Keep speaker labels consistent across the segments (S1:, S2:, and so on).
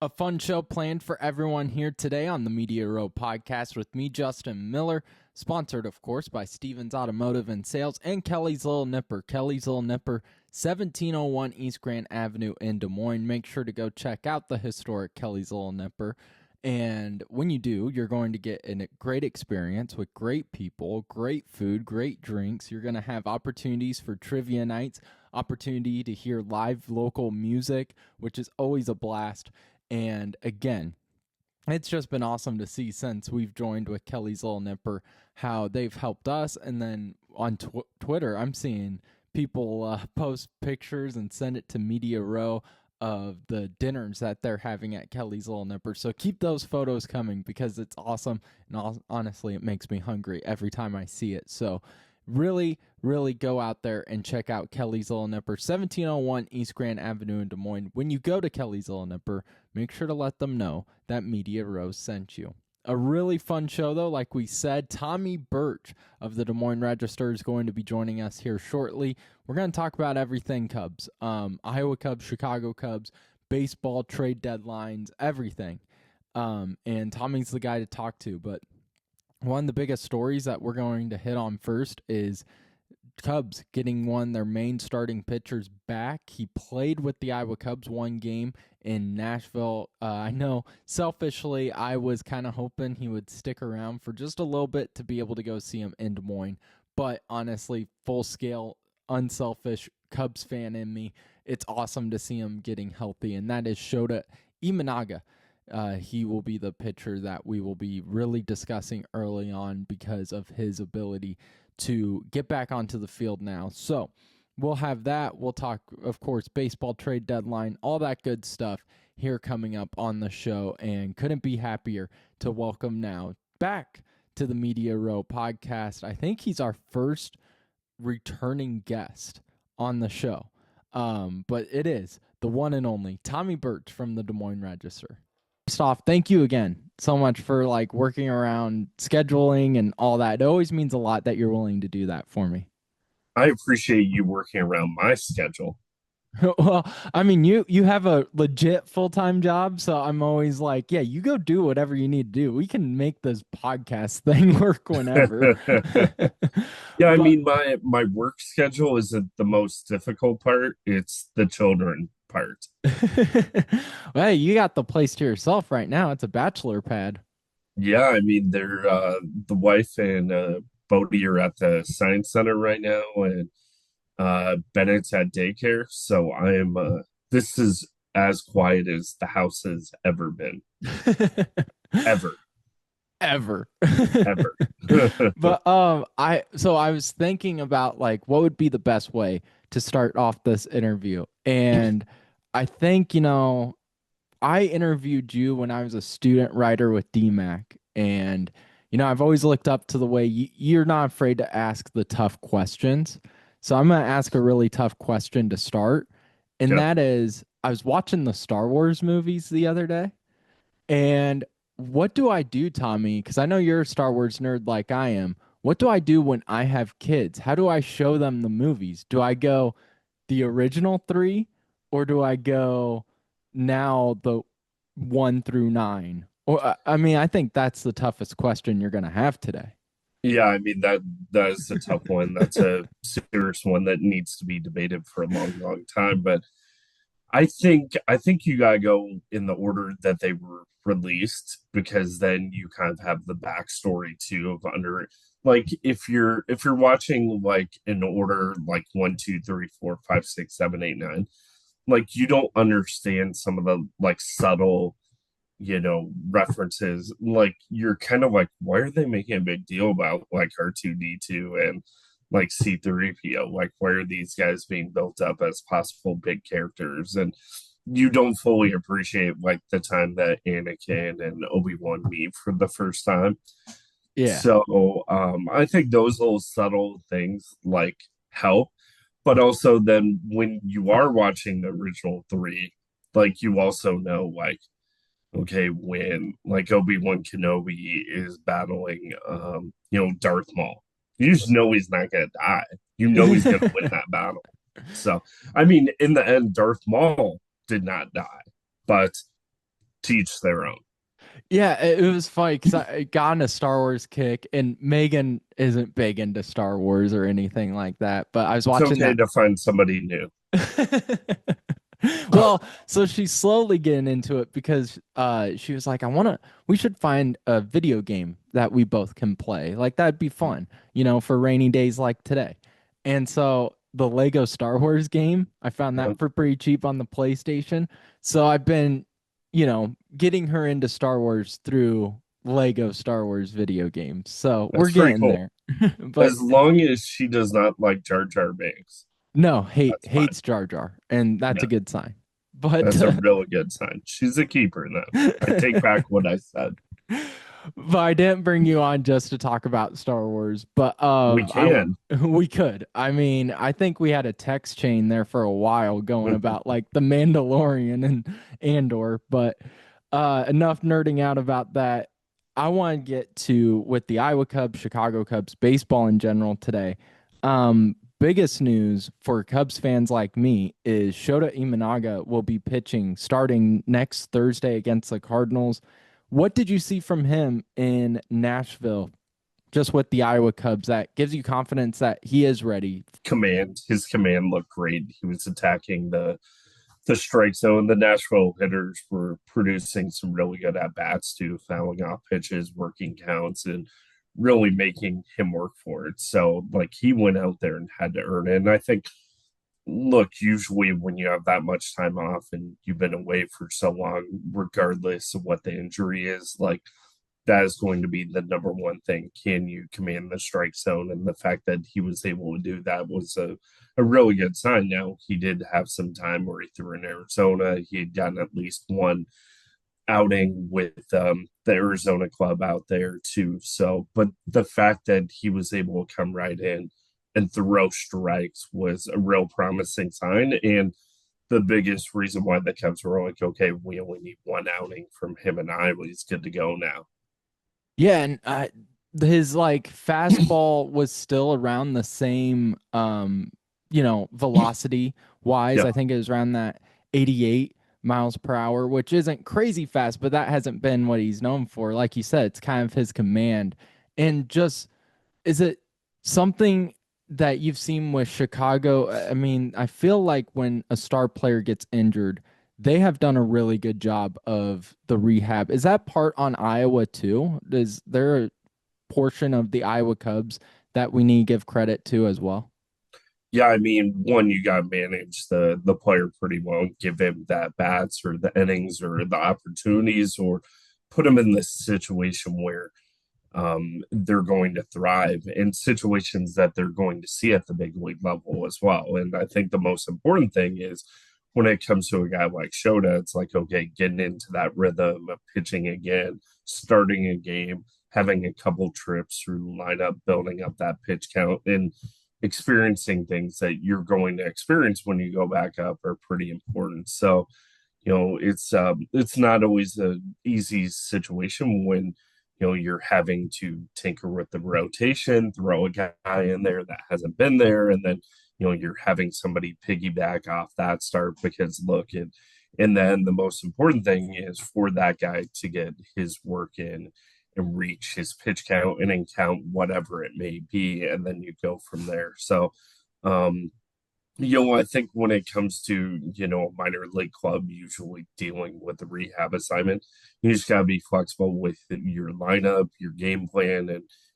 S1: A fun show planned for everyone here today on the Media Row podcast with me, Justin Miller, sponsored, of course, by Stevens Automotive and Sales and Kelly's Little Nipper. Kelly's Little Nipper, 1701 East Grand Avenue in Des Moines. Make sure to go check out the historic Kelly's Little Nipper. And when you do, you're going to get a great experience with great people, great food, great drinks. You're going to have opportunities for trivia nights, opportunity to hear live local music, which is always a blast. And again, it's just been awesome to see since we've joined with Kelly's Little Nipper how they've helped us. And then on Twitter, I'm seeing people post pictures and send it to Media Row of the dinners that they're having at Kelly's Little Nipper. So keep those photos coming because it's awesome. And honestly, it makes me hungry every time I see it. So really go out there and check out Kelly's Little Nipper, 1701 East Grand Avenue in Des Moines. When you go to Kelly's Little Nipper, make sure to let them know that Media Row sent you. A really fun show, though. Like we said, Tommy Birch of the Des Moines Register is going to be joining us here shortly. We're going to talk about everything Cubs, Iowa Cubs, Chicago Cubs, baseball, trade deadlines, everything. And Tommy's the guy to talk to, but one of the biggest stories that we're going to hit on first is Cubs getting one of their main starting pitchers back. He played with the Iowa Cubs one game in Nashville. I know selfishly I was kind of hoping he would stick around for just a little bit to be able to go see him in Des Moines. But honestly, full scale, unselfish Cubs fan in me, it's awesome to see him getting healthy. And that is Shota Imanaga. He will be the pitcher that we will be really discussing early on because of his ability to get back onto the field now. So we'll have that. We'll talk, of course, baseball trade deadline, all that good stuff here coming up on the show, and couldn't be happier to welcome now back to the Media Row podcast. I think he's our first returning guest on the show, but it is the one and only Tommy Birch from the Des Moines Register. First off, thank you again so much for working around scheduling and all that. It always means a lot that you're willing to do that for me.
S2: I appreciate you working around my schedule.
S1: Well, I mean, you have a legit full-time job, so I'm always like, yeah, you go do whatever you need to do. We can make this podcast thing work whenever.
S2: Yeah, I mean, my work schedule isn't the most difficult part. It's the children part.
S1: Well, hey, you got the place to yourself right now. It's a bachelor pad.
S2: Yeah, I mean, they're the wife and Bodie are at the science center right now, and Bennett's at daycare. So I am this is as quiet as the house has ever been. Ever.
S1: Ever.
S2: Ever.
S1: But I was thinking about what would be the best way to start off this interview. And I think, I interviewed you when I was a student writer with DMAC, and I've always looked up to the way you're not afraid to ask the tough questions. So I'm going to ask a really tough question to start. And
S2: Yeah.
S1: that is, I was watching the Star Wars movies the other day. And what do I do, Tommy? Because I know you're a Star Wars nerd like I am. What do I do when I have kids? How do I show them the movies? Do I go the original 3, or do I go now the 1 through 9? Or I mean, I think that's the toughest question you're going to have today.
S2: Yeah, I mean that is a tough one. That's a serious one that needs to be debated for a long time. But I think you gotta go in the order that they were released, because then you kind of have the backstory too of under, if you're watching in order, like 1, 2, 3, 4, 5, 6, 7, 8, 9, you don't understand some of the subtle references. You're kind of like, why are they making a big deal about R2D2 and C3PO? Why are these guys being built up as possible big characters? And you don't fully appreciate the time that Anakin and Obi-Wan meet for the first time.
S1: Yeah.
S2: So I think those little subtle things help. But also then when you are watching the original 3, you also know okay, when Obi-Wan Kenobi is battling Darth Maul, you just know he's not gonna die. You know he's gonna win that battle. So I mean, in the end, Darth Maul did not die, but teach their own.
S1: Yeah, it was funny because I got on a Star Wars kick, and Megan isn't big into Star Wars or anything like that. But I was
S2: It's
S1: watching
S2: okay
S1: that.
S2: to find somebody new.
S1: Well, so she's slowly getting into it because she was like, we should find a video game that we both can play. Like that'd be fun, for rainy days like today. And so the Lego Star Wars game, I found
S2: Yeah,
S1: that for pretty cheap on the PlayStation. So I've been, getting her into Star Wars through Lego Star Wars video games. So we're
S2: that's pretty
S1: getting
S2: cool.
S1: there. But
S2: As long as she does not like Jar Jar Binks,
S1: no,
S2: that's fine.
S1: hates Jar Jar, and that's a
S2: Yeah,
S1: good sign. But
S2: that's a really good sign. She's a keeper then. I take back what I said.
S1: but I didn't bring you on just to talk about Star Wars, but
S2: We can.
S1: we could. I mean, I think we had a text chain there for a while going about like the Mandalorian and Andor, but enough nerding out about that. I want to get to with the Iowa Cubs, Chicago Cubs, baseball in general today. Biggest news for Cubs fans like me is Shota Imanaga will be pitching starting next Thursday against the Cardinals. What did you see from him in Nashville, just with the Iowa Cubs, that gives you confidence that he is ready?
S2: His command looked great. He was attacking the strike zone. The Nashville hitters were producing some really good at bats too, fouling off pitches, working counts, and really making him work for it. So like he went out there and had to earn it. And I think, look, usually when you have that much time off and you've been away for so long, regardless of what the injury is, like that is going to be the number one thing. Can you command the strike zone? And the fact that he was able to do that was a really good sign. Now, he did have some time where he threw in Arizona. He had gotten at least one outing with the Arizona club out there, too. So, but the fact that he was able to come right in and throw strikes was a real promising sign. And the biggest reason why the Cubs were like, okay, we only need one outing from him and I. He's good to go now.
S1: Yeah, and his like fastball was still around the same, velocity wise.
S2: Yeah,
S1: I think it was around that 88 miles per hour, which isn't crazy fast, but that hasn't been what he's known for. Like you said, it's kind of his command. And just is it something that you've seen with Chicago? I mean, I feel like when a star player gets injured, they have done a really good job of the rehab. Is that part on Iowa too? Is there a portion of the Iowa Cubs that we need to give credit to as well?
S2: yeah. I mean, one, you got to manage the player pretty well, give him that bats or the innings or the opportunities, or put him in this situation where they're going to thrive in situations that they're going to see at the big league level as well. And I think the most important thing is when it comes to a guy like Shota, it's like, okay, getting into that rhythm of pitching again, starting a game, having a couple trips through lineup, building up that pitch count, and experiencing things that you're going to experience when you go back up are pretty important. So, it's not always an easy situation when you're having to tinker with the rotation, throw a guy in there that hasn't been there, and then you're having somebody piggyback off that start because look, and then the most important thing is for that guy to get his work in and reach his pitch count, inning count, whatever it may be, and then you go from there. So um I think when it comes to, a minor league club usually dealing with the rehab assignment, you just gotta be flexible with your lineup, your game plan,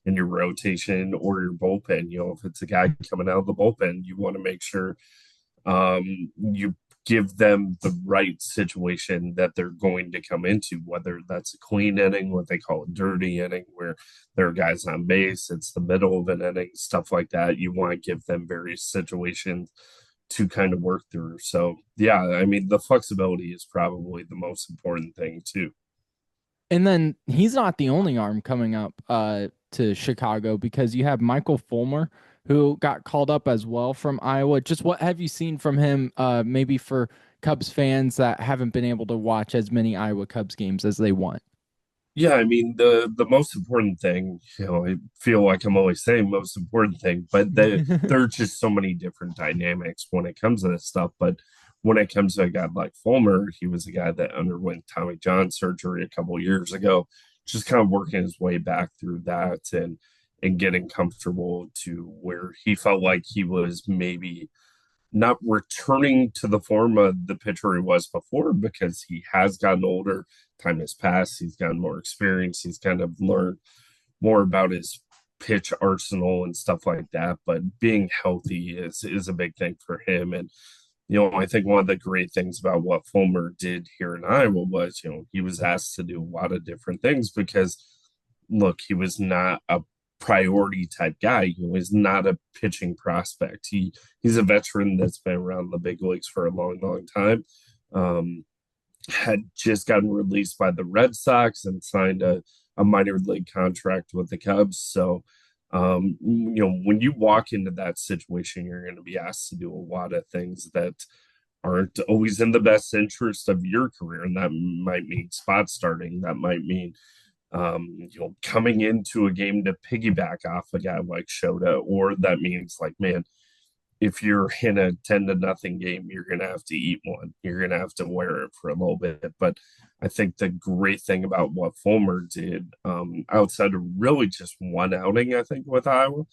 S2: and your rotation or your bullpen. If it's a guy coming out of the bullpen, you want to make sure you give them the right situation that they're going to come into, whether that's a clean inning, what they call a dirty inning, where there are guys on base, it's the middle of an inning, stuff like that. You want to give them various situations to kind of work through. So, yeah, I mean, the flexibility is probably the most important thing, too.
S1: And then he's not the only arm coming up to Chicago because you have Michael Fulmer who got called up as well from Iowa. Just what have you seen from him maybe for Cubs fans that haven't been able to watch as many Iowa Cubs games as they want?
S2: Yeah, I mean the most important thing, I feel like I'm always saying most important thing, but there are just so many different dynamics when it comes to this stuff. But when it comes to a guy like Fulmer, he was a guy that underwent Tommy John surgery a couple of years ago, just kind of working his way back through that and getting comfortable to where he felt like he was maybe not returning to the form of the pitcher he was before because he has gotten older. Time has passed. He's gotten more experience. He's kind of learned more about his pitch arsenal and stuff like that. But being healthy is a big thing for him. And I think one of the great things about what Fulmer did here in Iowa was, he was asked to do a lot of different things because, look, he was not a priority type guy. He was not a pitching prospect. He's a veteran that's been around the big leagues for a long, long time. Um, had just gotten released by the Red Sox and signed a minor league contract with the Cubs. So, when you walk into that situation, you're going to be asked to do a lot of things that aren't always in the best interest of your career. And that might mean spot starting. That might mean, coming into a game to piggyback off a guy like Shota, or that means like, man, if you're in a 10-0 game, you're going to have to eat one. You're going to have to wear it for a little bit. But I think the great thing about what Fulmer did, outside of really just one outing, I think, with Iowa,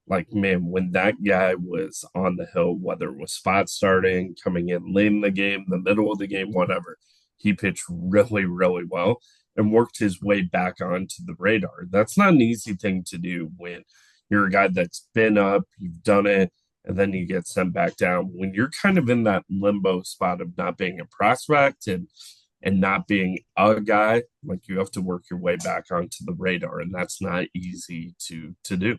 S2: like, man, when that guy was on the hill, whether it was spot starting, coming in late in the game, the middle of the game, whatever, he pitched really, really well and worked his way back onto the radar. That's not an easy thing to do when you're a guy that's been up, you've done it, and then you get sent back down. When you're kind of in that limbo spot of not being a prospect and not being a guy, like you have to work your way back onto the radar, and that's not easy to do.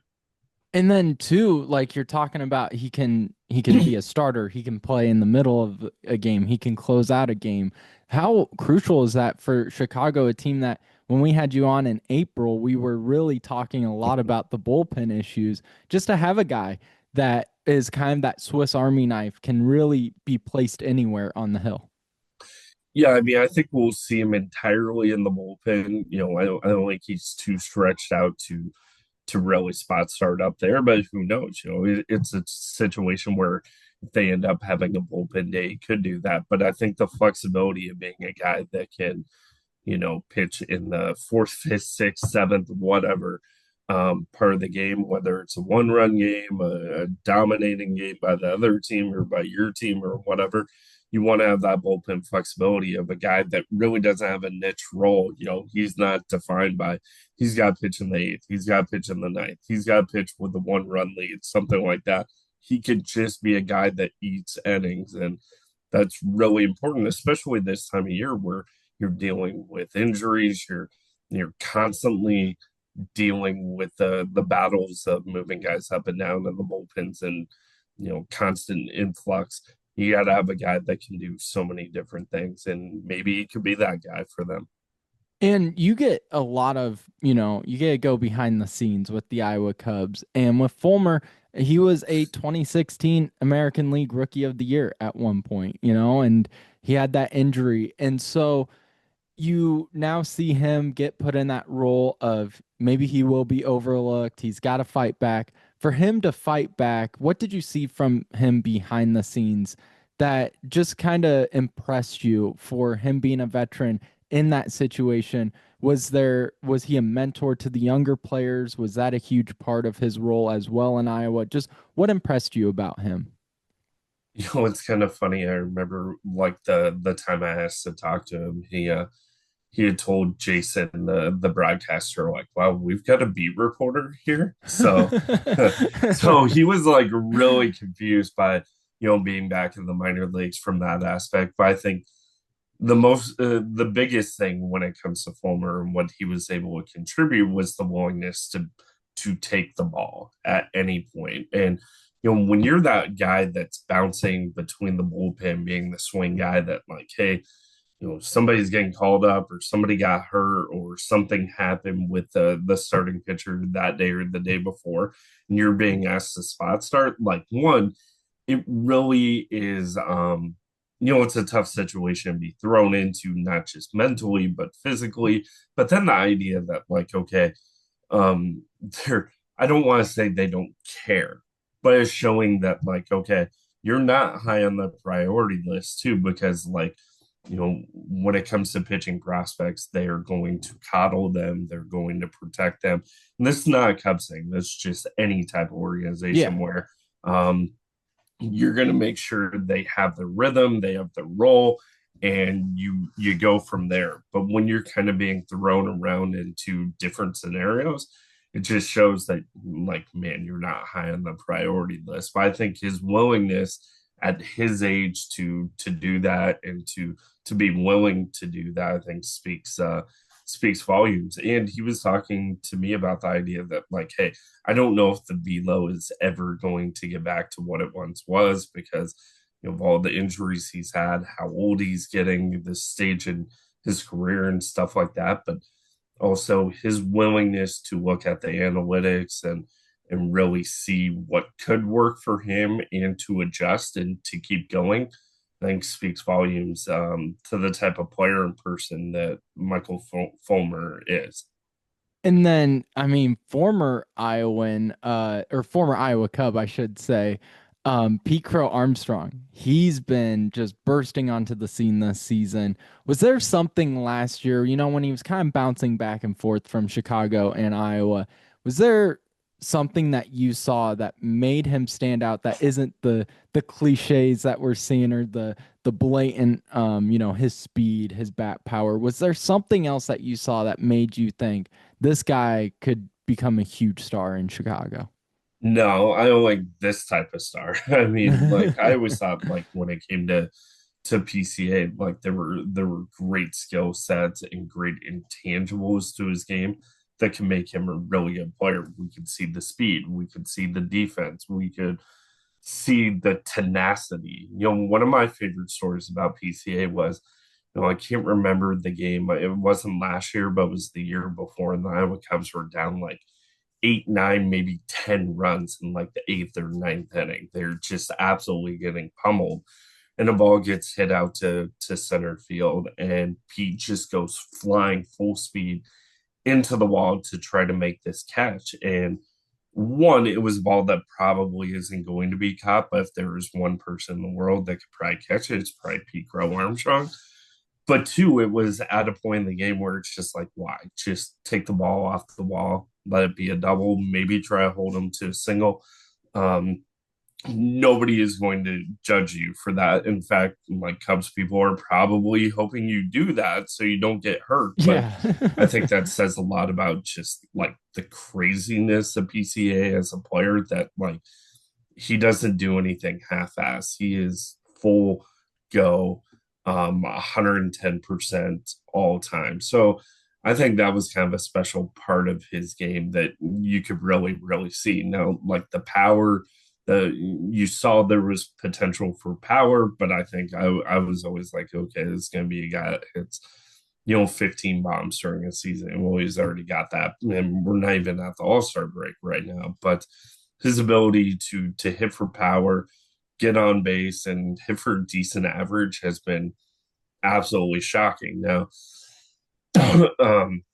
S1: And then too, like you're talking about, he can be a starter. He can play in the middle of a game. He can close out a game. How crucial is that for Chicago, a team that when we had you on in April, we were really talking a lot about the bullpen issues. Just to have a guy that is kind of that Swiss Army knife can really be placed anywhere on the hill.
S2: Yeah, I mean, I think we'll see him entirely in the bullpen. I don't think he's too stretched out to really spot start up there, but who knows? It's a situation where if they end up having a bullpen day, he could do that. But I think the flexibility of being a guy that can, pitch in the fourth, fifth, sixth, seventh, whatever part of the game, whether it's a one-run game, a dominating game by the other team or by your team or whatever, you want to have that bullpen flexibility of a guy that really doesn't have a niche role. He's not defined by he's got to pitch in the eighth, he's got to pitch in the ninth, he's got to pitch with the one-run lead, something like that. He could just be a guy that eats innings, and that's really important, especially this time of year where you're dealing with injuries. You're constantly dealing with the battles of moving guys up and down in the bullpens and constant influx. You got to have a guy that can do so many different things, and maybe he could be that guy for them.
S1: And you get a lot of, you get to go behind the scenes with the Iowa Cubs. And with Fulmer, he was a 2016 American League Rookie of the Year at one point, and he had that injury. And so you now see him get put in that role of maybe he will be overlooked. He's got to fight back. For him to fight back, what did you see from him behind the scenes that just kind of impressed you for him being a veteran in that situation? Was he a mentor to the younger players? Was that a huge part of his role as well in Iowa? Just what impressed you about him?
S2: It's kind of funny. I remember like the time I asked to talk to him, he had told Jason, the broadcaster, like, wow, we've got a beat reporter here. So so he was like really confused by being back in the minor leagues from that aspect. But I think the biggest thing when it comes to Fulmer and what he was able to contribute was the willingness to take the ball at any point. And when you're that guy that's bouncing between the bullpen, being the swing guy that like, hey, somebody's getting called up or somebody got hurt or something happened with the starting pitcher that day or the day before, and you're being asked to spot start, like, one, it really is it's a tough situation to be thrown into, not just mentally but physically. But then the idea that like, okay, they're, I don't want to say they don't care, but it's showing that like, okay, you're not high on the priority list too, because like, when it comes to pitching prospects, they are going to coddle them, they're going to protect them. And this is not a Cubs thing. This is just any type of organization
S1: Yeah.
S2: where um, you're going to make sure they have the rhythm, they have the role, and you go from there. But when you're kind of being thrown around into different scenarios, it just shows that, like, man, you're not high on the priority list. But I think his willingness at his age to do that and to be willing to do that, I think speaks volumes. And he was talking to me about the idea that, like, hey, I don't know if the velo is ever going to get back to what it once was, because of all the injuries he's had, how old he's getting, this stage in his career and stuff like that. But also his willingness to look at the analytics and really see what could work for him and to adjust and to keep going, I think speaks volumes to the type of player and person that Michael Fulmer is.
S1: And then, I mean, former Iowan, or former Iowa Cub, I should say, Pete Crow Armstrong, he's been just bursting onto the scene this season. Was there something last year, when he was kind of bouncing back and forth from Chicago and Iowa, was there something that you saw that made him stand out that isn't the cliches that we're seeing or the blatant his speed, his bat power? Was there something else that you saw that made you think this guy could become a huge star in Chicago?
S2: No, I don't like this type of star. I mean, like I always thought, like when it came to PCA, like there were great skill sets and great intangibles to his game that can make him a really good player. We could see the speed, we could see the defense, we could see the tenacity. One of my favorite stories about PCA was, I can't remember the game. It wasn't last year, but it was the year before, and the Iowa Cubs were down like 8, 9, maybe 10 runs in like the eighth or ninth inning. They're just absolutely getting pummeled. And the ball gets hit out to center field, and Pete just goes flying full speed into the wall to try to make this catch. And one, it was a ball that probably isn't going to be caught, but if there is one person in the world that could probably catch it, it's probably Pete Crow Armstrong. But two, it was at a point in the game where it's just like, why? Just take the ball off the wall, let it be a double, maybe try to hold them to a single. Um, Nobody is going to judge you for that. In fact, like Cubs people are probably hoping you do that so you don't get hurt. But
S1: Yeah.
S2: I think that says a lot about just like the craziness of PCA as a player, that like he doesn't do anything half-ass. He is full go, 110% all time. So I think that was kind of a special part of his game that you could really, really see. Now, like the power, you saw there was potential for power, but I think I was always like, okay, this is going to be a guy that hits, 15 bombs during a season. Well, he's already got that, and we're not even at the All Star break right now. But his ability to hit for power, get on base, and hit for a decent average has been absolutely shocking. Now, um,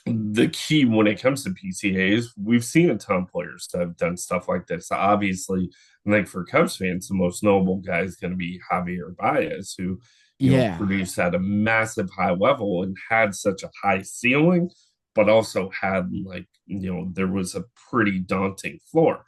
S2: the key when it comes to PCAs, we've seen a ton of players that have done stuff like this. Obviously, I think for Cubs fans, the most notable guy is going to be Javier Baez, who,
S1: Yeah.
S2: produced at a massive high level and had such a high ceiling, but also had like, there was a pretty daunting floor.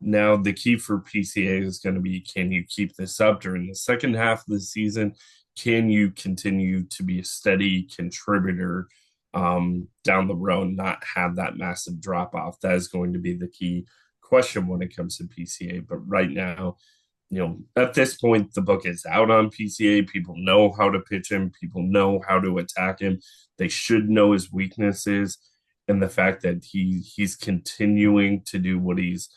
S2: Now, the key for PCA is going to be, can you keep this up during the second half of the season? Can you continue to be a steady contributor down the road, not have that massive drop off? That is going to be the key question when it comes to PCA. But right now, at this point, the book is out on PCA. People know how to pitch him, people know how to attack him. They should know his weaknesses. And the fact that he's continuing to do what he's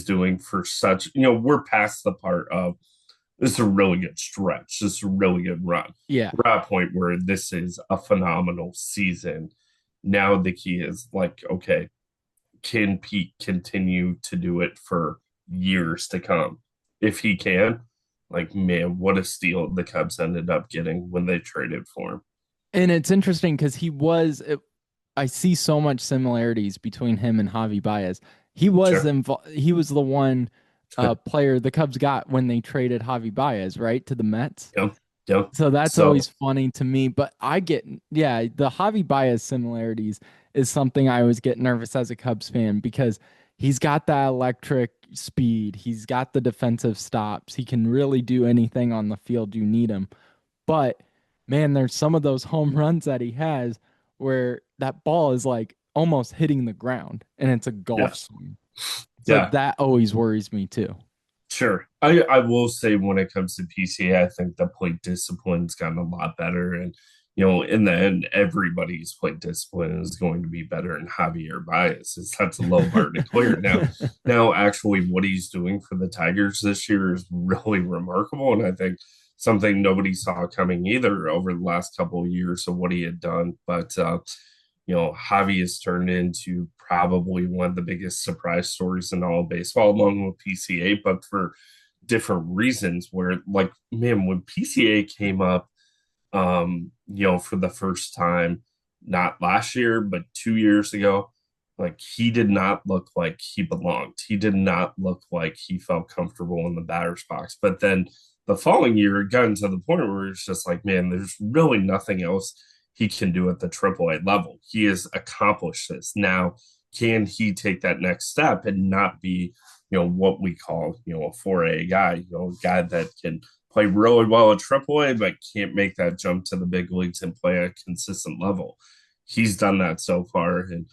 S2: doing for such, we're past the part of this is a really good stretch. This is a really good run.
S1: Yeah.
S2: We're at a point where this is a phenomenal season. Now the key is like, okay, can Pete continue to do it for years to come? If he can, like, man, what a steal the Cubs ended up getting when they traded for him.
S1: And it's interesting because I see so much similarities between him and Javi Baez. He was
S2: Sure.
S1: involved. He was the one player the Cubs got when they traded Javi Baez, right, to the Mets.
S2: Yep. Yep.
S1: So that's
S2: So
S1: always funny to me. But I get, yeah, the Javi Baez similarities is something I always get nervous as a Cubs fan because he's got that electric speed. He's got the defensive stops. He can really do anything on the field you need him. But man, there's some of those home runs that he has where that ball is like almost hitting the ground and it's a golf
S2: yeah.
S1: swing. So
S2: Yeah.
S1: that always worries me too.
S2: Sure. I will say when it comes to PCA, I think the plate discipline's gotten a lot better. And, in the end, everybody's plate discipline is going to be better in Javier Baez. That's a low bar to clear. Now, actually, what he's doing for the Tigers this year is really remarkable. And I think something nobody saw coming either over the last couple of years of what he had done. But, Javi has turned into probably one of the biggest surprise stories in all of baseball, along with PCA, but for different reasons. Where, like, man, when PCA came up, for the first time, not last year, but 2 years ago, like he did not look like he belonged. He did not look like he felt comfortable in the batter's box. But then the following year, it got to the point where it's just like, man, there's really nothing else he can do at the AAA level. He has accomplished this. Now, can he take that next step and not be, what we call, a 4A guy, a guy that can play really well at AAA, but can't make that jump to the big leagues and play at a consistent level. He's done that so far. And,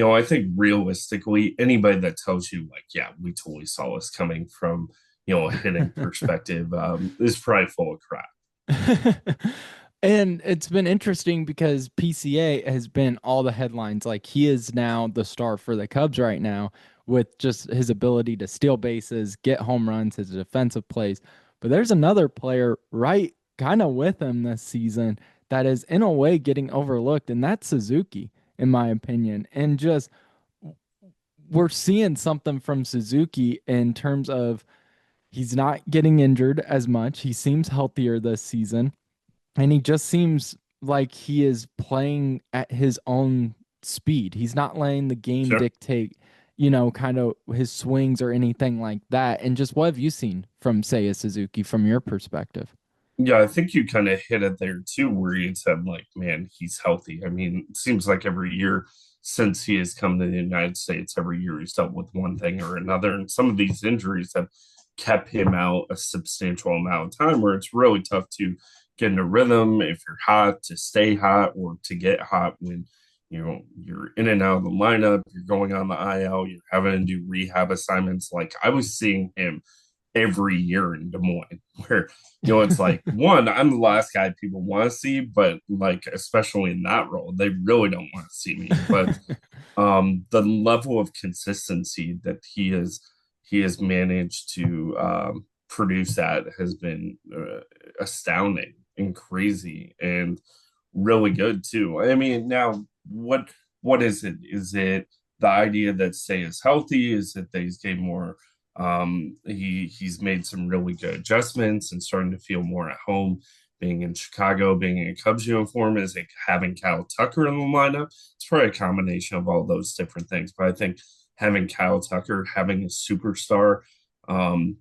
S2: I think realistically, anybody that tells you, like, yeah, we totally saw this coming from, a hitting perspective is probably full of crap.
S1: And it's been interesting because PCA has been all the headlines. Like he is now the star for the Cubs right now with just his ability to steal bases, get home runs, his defensive plays. But there's another player right kind of with him this season that is in a way getting overlooked, and that's Suzuki, in my opinion. And just we're seeing something from Suzuki in terms of he's not getting injured as much. He seems healthier this season and he just seems like he is playing at his own speed. He's not letting the game
S2: Sure.
S1: dictate, kind of his swings or anything like that. And just what have you seen from, say, a Suzuki from your perspective?
S2: Yeah, I think you kind of hit it there too, where you said, like, man, he's healthy. I mean, it seems like every year since he has come to the United States, every year he's dealt with one thing or another. And some of these injuries have kept him out a substantial amount of time where it's really tough to get in a rhythm if you're hot, to stay hot, or to get hot when you're in and out of the lineup, you're going on the IL, you're having to do rehab assignments. Like I was seeing him every year in Des Moines, where it's like one, I'm the last guy people want to see, but like especially in that role, they really don't want to see me. But the level of consistency that he has managed to produce at has been astounding and crazy and really good too. I mean, now what is it? Is it the idea that Say is healthy? Is it that he's getting more? He's made some really good adjustments and starting to feel more at home being in Chicago, being in a Cubs uniform. Is it having Kyle Tucker in the lineup? It's probably a combination of all those different things. But I think having Kyle Tucker, having a superstar, um,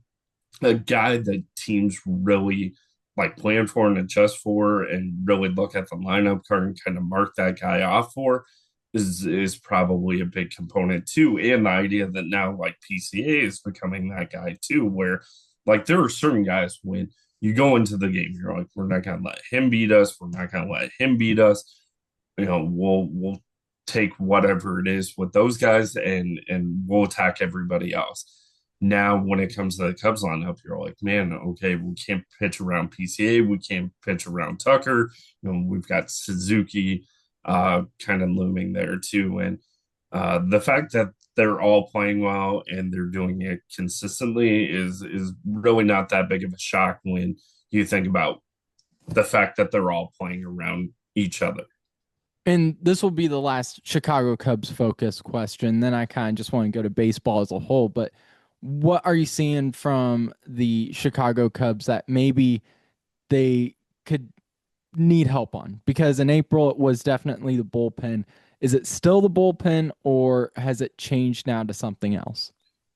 S2: a guy that teams really like plan for and adjust for and really look at the lineup card and kind of mark that guy off for is probably a big component too. And the idea that now like PCA is becoming that guy too, where like there are certain guys when you go into the game, you're like, we're not gonna let him beat us, we're not gonna let him beat us. We'll take whatever it is with those guys and we'll attack everybody else. Now, when it comes to the Cubs lineup, you're like, man, okay, we can't pitch around PCA, we can't pitch around Tucker. We've got Suzuki kind of looming there too, and the fact that they're all playing well and they're doing it consistently is really not that big of a shock when you think about the fact that they're all playing around each other.
S1: And this will be the last Chicago Cubs focus question. Then I kind of just want to go to baseball as a whole. But what are you seeing from the Chicago Cubs that maybe they could need help on? Because in April, it was definitely the bullpen. Is it still the bullpen or has it changed now to something else?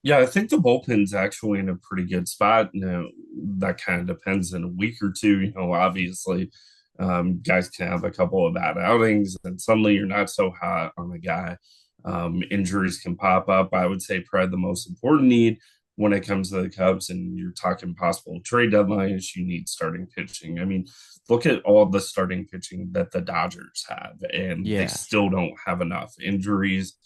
S2: Yeah, I think the bullpen's actually in a pretty good spot. Now, that kind of depends in a week or two. Obviously, guys can have a couple of bad outings, and suddenly you're not so hot on a guy. Injuries can pop up. I would say probably the most important need when it comes to the Cubs, and you're talking possible trade deadlines, you need starting pitching. I mean, look at all the starting pitching that the Dodgers have, and they
S1: Yeah.
S2: still don't have enough. Injuries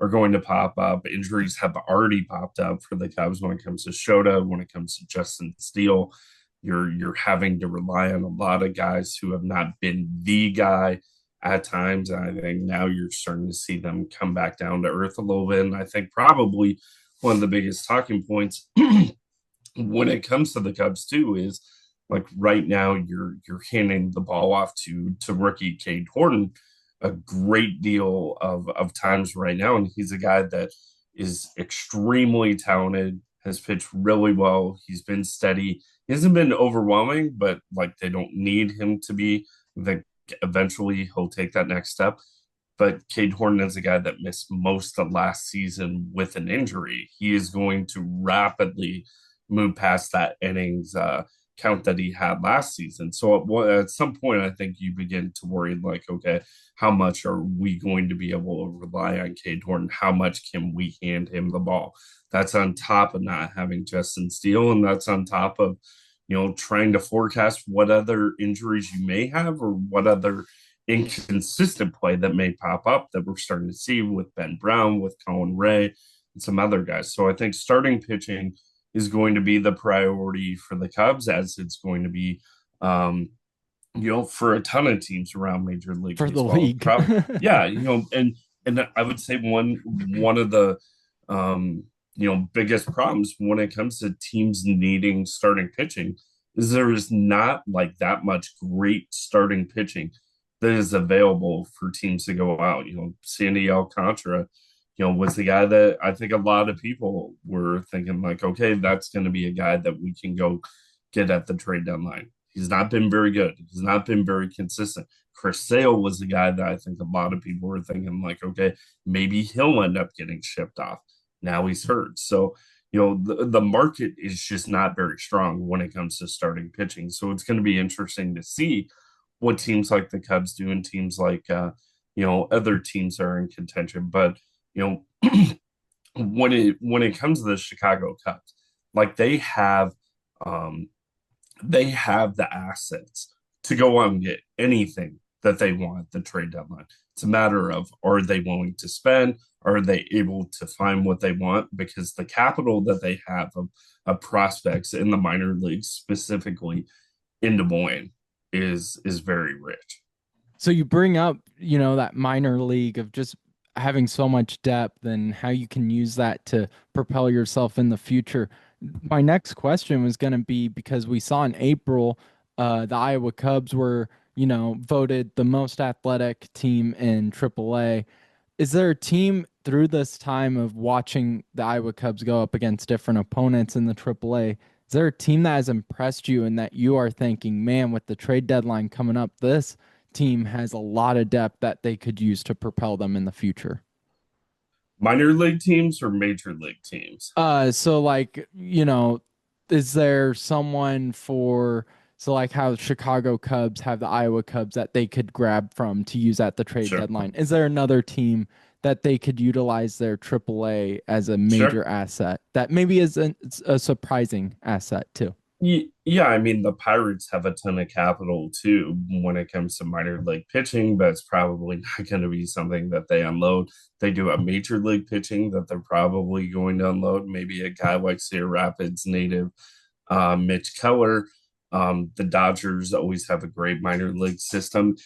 S2: are going to pop up. Injuries have already popped up for the Cubs when it comes to Shota, when it comes to Justin Steele. You're having to rely on a lot of guys who have not been the guy at times. And I think now you're starting to see them come back down to earth a little bit. And I think probably one of the biggest talking points when it comes to the Cubs too is like right now you're handing the ball off to rookie Cade Horton a great deal of times right now, and he's a guy that is extremely talented, has pitched really well. He's been steady. He hasn't been overwhelming, but like they don't need him to be. I think eventually he'll take that next step. But Cade Horton is a guy that missed most of last season with an injury. He is going to rapidly move past that innings count that he had last season. So at some point, I think you begin to worry like, okay, how much are we going to be able to rely on Cade Horton? How much can we hand him the ball? That's on top of not having Justin Steele, and that's on top of trying to forecast what other injuries you may have or what other inconsistent play that may pop up that we're starting to see with Ben Brown, with Colin Ray, and some other guys. So I think starting pitching is going to be the priority for the Cubs, as it's going to be, for a ton of teams around Major League
S1: For the
S2: Baseball.
S1: league.
S2: Probably, yeah, and I would say one of the biggest problems when it comes to teams needing starting pitching is there is not like that much great starting pitching that is available for teams to go out. Sandy Alcantara, was the guy that I think a lot of people were thinking like, okay, that's going to be a guy that we can go get at the trade deadline. He's not been very good. He's not been very consistent. Chris Sale was the guy that I think a lot of people were thinking like, okay, maybe he'll end up getting shipped off. Now he's hurt. So, the market is just not very strong when it comes to starting pitching. So it's going to be interesting to see what teams like the Cubs do and teams like, other teams are in contention. But, when it comes to the Chicago Cubs, like um, they have the assets to go out and get anything that they want at the trade deadline. It's a matter of are they willing to spend? Are they able to find what they want? Because the capital that they have of prospects in the minor leagues, specifically in Des Moines, is very rich.
S1: So you bring up, that minor league of just having so much depth and how you can use that to propel yourself in the future. My next question was going to be because we saw in April, the Iowa Cubs were, voted the most athletic team in AAA. Is there a team through this time of watching the Iowa Cubs go up against different opponents in the AAA? Is there a team that has impressed you and that you are thinking, man, with the trade deadline coming up, this team has a lot of depth that they could use to propel them in the future?
S2: Minor league teams or major league teams?
S1: So like, is there someone for so like how Chicago Cubs have the Iowa Cubs that they could grab from to use at the trade
S2: Sure.
S1: deadline? Is there another team that they could utilize their AAA as a
S2: Sure.
S1: major asset that maybe is a surprising asset too?
S2: Yeah, I mean the Pirates have a ton of capital too when it comes to minor league pitching, but it's probably not going to be something that they unload. They do have major league pitching that they're probably going to unload. Maybe a guy like Cedar Rapids native Mitch Keller. The Dodgers always have a great minor league system.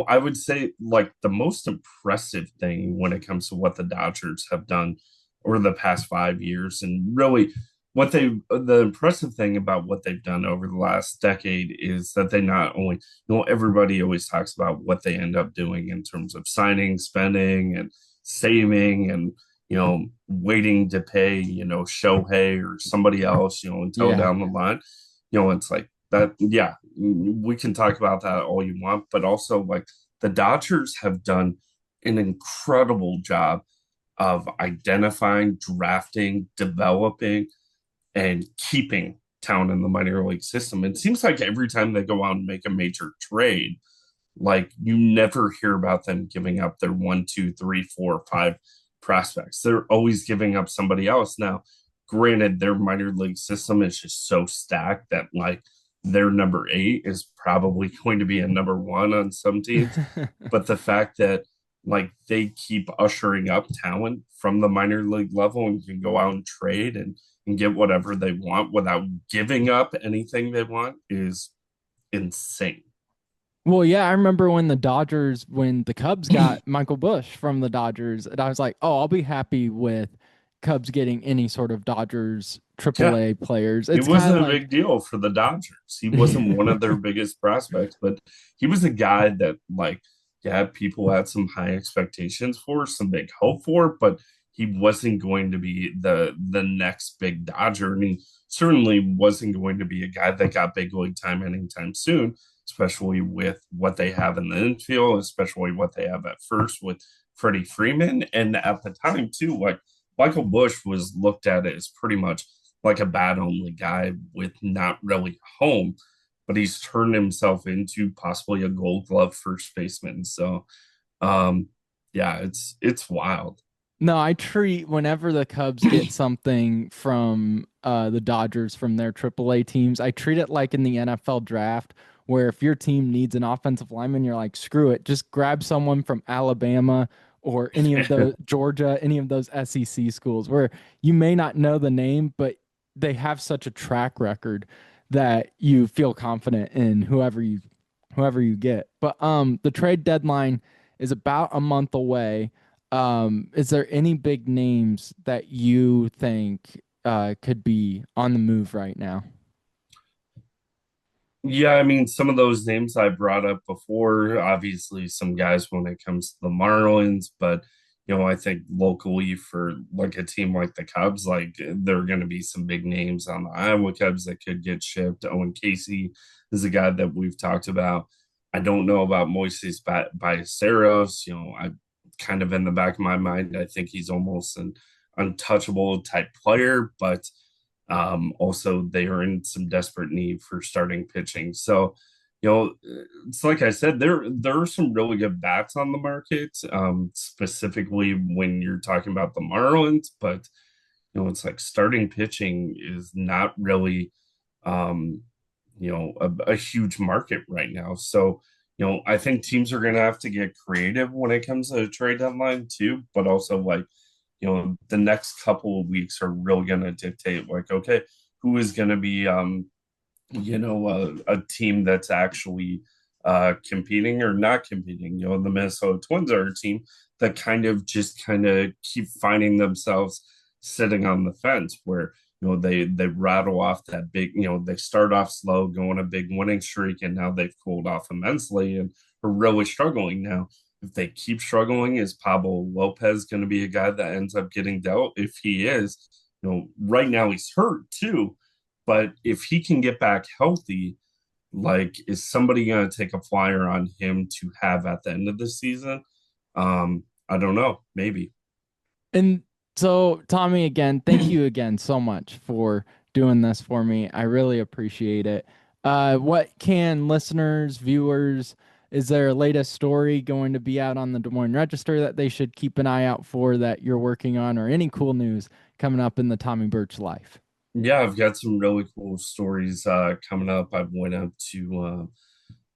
S2: I would say like the most impressive thing when it comes to what the Dodgers have done over the past 5 years, and really the impressive thing about what they've done over the last decade is that they not only everybody always talks about what they end up doing in terms of signing, spending, and saving, and waiting to pay Shohei or somebody else until
S1: Yeah.
S2: down the line. It's like that. Yeah, we can talk about that all you want, but also like the Dodgers have done an incredible job of identifying, drafting, developing, and keeping talent in the minor league system. It seems like every time they go out and make a major trade, like you never hear about them giving up their one, two, three, four, five prospects. They're always giving up somebody else. Now, granted, their minor league system is just so stacked that like their number eight is probably going to be a number one on some teams. But the fact that like they keep ushering up talent from the minor league level and can go out and trade and get whatever they want without giving up anything they want is insane.
S1: Well, yeah, I remember when the Cubs got Michael Bush from the Dodgers, and I was like, oh, I'll be happy with Cubs getting any sort of Dodgers
S2: Yeah,
S1: AAA players.
S2: it
S1: It's kind of
S2: wasn't a
S1: like,
S2: big deal for the Dodgers. He wasn't one of their biggest prospects, but he was a guy that, like, yeah, people had some high expectations for, some big hope for, but he wasn't going to be the next big Dodger. And he certainly wasn't going to be a guy that got big league time anytime soon, especially with what they have in the infield, especially what they have at first with Freddie Freeman. And at the time, too, like Michael Bush was looked at as pretty much like a bat only guy with not really a home, but he's turned himself into possibly a gold glove first baseman. So um yeah, it's wild.
S1: no, I treat whenever the Cubs get something from the Dodgers from their AAA teams, I treat it like in the NFL draft, where if your team needs an offensive lineman, you're like, screw it, just grab someone from Alabama or any of the Georgia, any of those SEC schools where you may not know the name, but they have such a track record that you feel confident in whoever you get. But the trade deadline is about a month away. Is there any big names that you think could be on the move right now?
S2: Yeah, I mean, some of those names I brought up before, obviously some guys when it comes to the Marlins, but I think locally for like a team like the Cubs, like there are going to be some big names on the Iowa Cubs that could get shipped. Owen Casey is a guy that we've talked about. I don't know about Moises Ballesteros. I kind of in the back of my mind, I think he's almost an untouchable type player, but also, they are in some desperate need for starting pitching. So, it's like I said, there are some really good bats on the market, specifically when you're talking about the Marlins. But it's like starting pitching is not really, um, a huge market right now. So, I think teams are going to have to get creative when it comes to the trade deadline too, but also like the next couple of weeks are really going to dictate like, okay, who is going to be, a team that's actually competing or not competing. The Minnesota Twins are a team that kind of keep finding themselves sitting on the fence where, they rattle off that big, they start off slow, go on a big winning streak, and now they've cooled off immensely and are really struggling now. If they keep struggling, is Pablo Lopez going to be a guy that ends up getting dealt? If he is, right now he's hurt too. But if he can get back healthy, like, is somebody going to take a flyer on him to have at the end of the season? I don't know. Maybe.
S1: And so, Tommy, again, thank you again so much for doing this for me. I really appreciate it. What can listeners, viewers, is there a latest story going to be out on the Des Moines Register that they should keep an eye out for that you're working on, or any cool news coming up in the Tommy Birch life?
S2: Yeah, I've got some really cool stories coming up. I went up to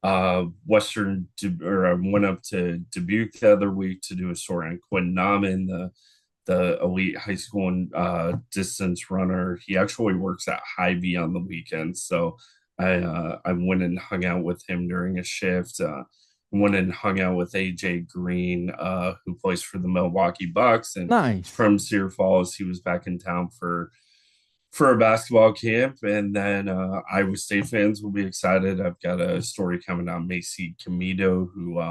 S2: or I went up to Dubuque the other week to do a story on Quinn Nauman, the elite high school and distance runner. He actually works at Hy-Vee on the weekends, so I went and hung out with him during a shift. Went and hung out with AJ Green, who plays for the Milwaukee Bucks and is
S1: Nice.
S2: from Cedar Falls. He was back in town for a basketball camp, and then Iowa State fans will be excited. I've got a story coming out. Macy Camito, who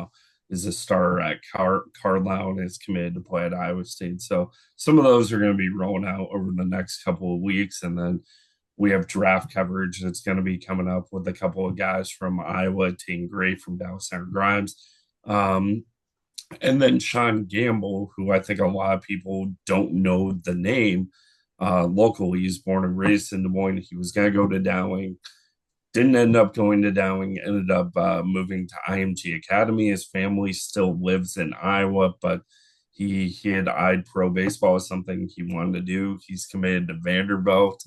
S2: is a star at Carlisle and is committed to play at Iowa State. So some of those are going to be rolling out over the next couple of weeks, and then we have draft coverage that's going to be coming up with a couple of guys from Iowa, Tain Gray from Dallas Center Grimes. Um, And then Sean Gamble, who I think a lot of people don't know the name locally. He's born and raised in Des Moines. He was going to go to Dowling, didn't end up going to Dowling, ended up moving to IMG Academy. His family still lives in Iowa, but he had eyed pro baseball as something he wanted to do. He's committed to Vanderbilt.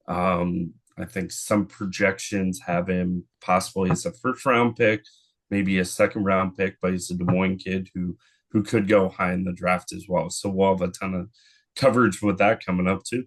S2: I think some projections have him possibly as a first round pick, maybe a second round pick, but he's a Des Moines kid who could go high in the draft as well. So we'll have a ton of coverage with that coming up too.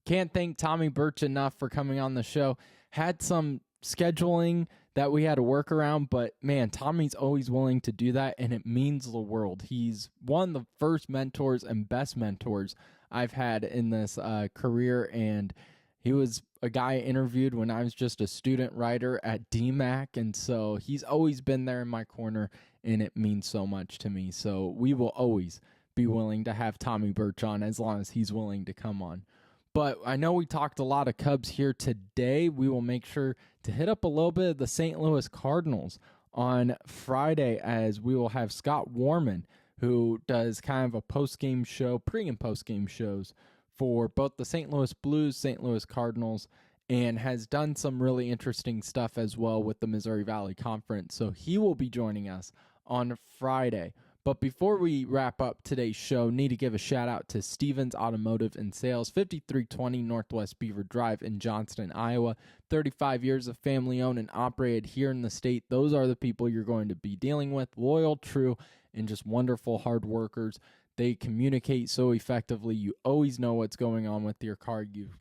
S1: Can't thank Tommy Birch enough for coming on the show. Had some scheduling that we had to work around, but man, Tommy's always willing to do that, and it means the world. He's one of the first mentors and best mentors I've had in this career, and he was a guy I interviewed when I was just a student writer at DMAC, and so he's always been there in my corner, and it means so much to me. So we will always be willing to have Tommy Birch on as long as he's willing to come on. But I know we talked a lot of Cubs here today. We will make sure to hit up a little bit of the St. Louis Cardinals on Friday, as we will have Scott Warman, who does kind of a post-game show, pre- and post-game shows for both the St. Louis Blues, St. Louis Cardinals, and has done some really interesting stuff as well with the Missouri Valley Conference. So he will be joining us on Friday. But before we wrap up today's show, need to give a shout out to Stevens Automotive and Sales, 5320 Northwest Beaver Drive in Johnston, Iowa. 35 years of family owned and operated here in the state. Those are the people you're going to be dealing with. Loyal, true, and just wonderful hard workers. They communicate so effectively. You always know what's going on with your car. You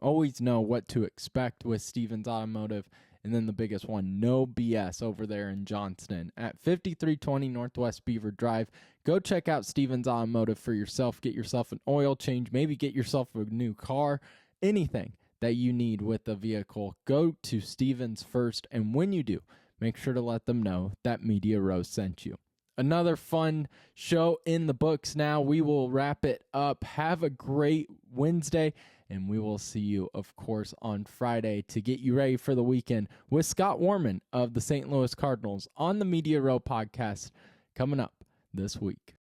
S1: always know what to expect with Stevens Automotive. And then the biggest one, no BS over there in Johnston at 5320 Northwest Beaver Drive. Go check out Stevens Automotive for yourself. Get yourself an oil change. Maybe get yourself a new car. Anything that you need with a vehicle, go to Stevens first. And when you do, make sure to let them know that Media Row sent you. Another fun show in the books now. We will wrap it up. Have a great Wednesday. And we will see you, of course, on Friday to get you ready for the weekend with Scott Warman of the St. Louis Cardinals on the Media Row podcast coming up this week.